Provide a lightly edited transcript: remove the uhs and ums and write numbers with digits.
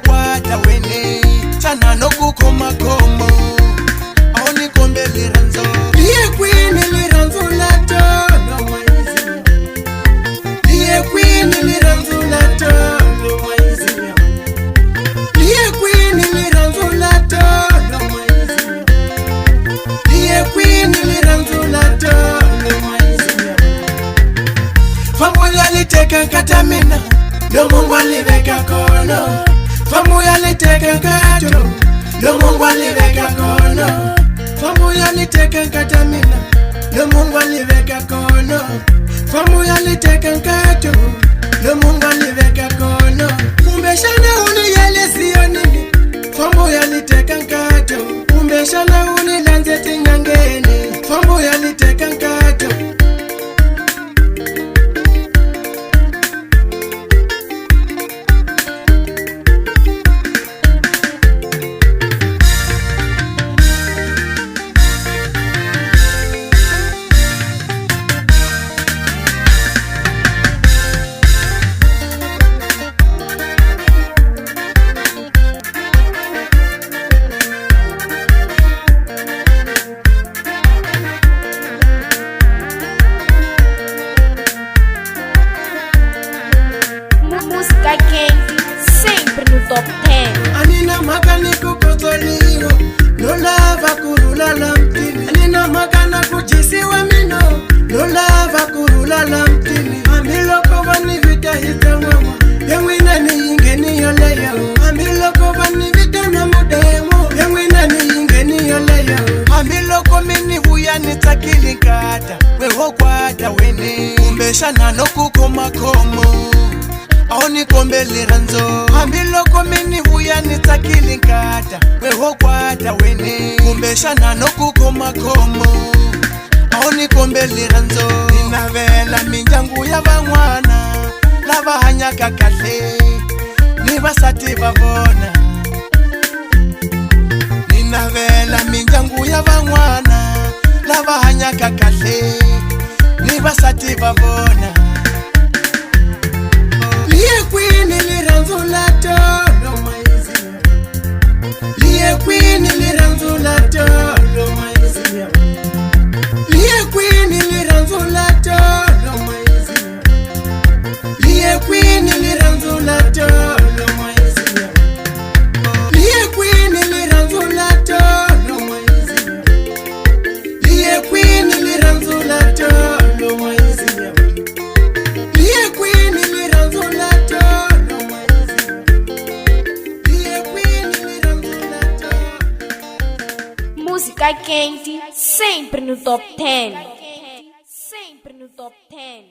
wehokwata wene chana nokukoma komo aoni kombe liranzo liye kwini liranzo lato no maizi liye kwini liranzo lato no maizi liye kwini liranzo lato no maizi liye kwini liranzo lato no maizi famu yaliteka katamina no Mungu aliveka kono famu yaliteka kato no Mungu aliveka kono famu yaliteka katamina no Mungu aliveka kono famu yaliteka kato no Mungu aliveka kono umbeshana uni yale siyo nini famu yaliteka kato umbeshana uni lanze tingangeni famu yaliteka kato Música quente, sempre no top 10. Anina makani kukotoliwa Lolava kurula lamtini Anina makana kuchisiwa mino Lolava kurula lamtini Ambiloko vani vita hita mama Yengwina ni ingeni yoleyo Ambiloko vani vita na mudemo Yengwina ni ingeni yoleyo Ambiloko mini huya nitakilikata Weho kwata wene Umbeshana no kukoma komo aoni kombe liranzo ambiloko mini huya nitakilikata weho kwata wene kumbeshana no kukoma komo aoni kombe liranzo ninavela minjangu ya bangwana lava hanya kakale nibasati babona ninavela minjangu ya bangwana lava hanya kakale nibasati babona liye kwini liranzo lato no maizi liye kwini liranzo lato no maizi liye kwini liranzo lato no maizi liye kwini liranzo lato no maizi liye kwini liranzo lato no maizi liye kwini liranzo lato no maizi liye kwini liranzo lato no maizi liye kwini liranzo lato Música quente, sempre no top 10. Sempre no top 10.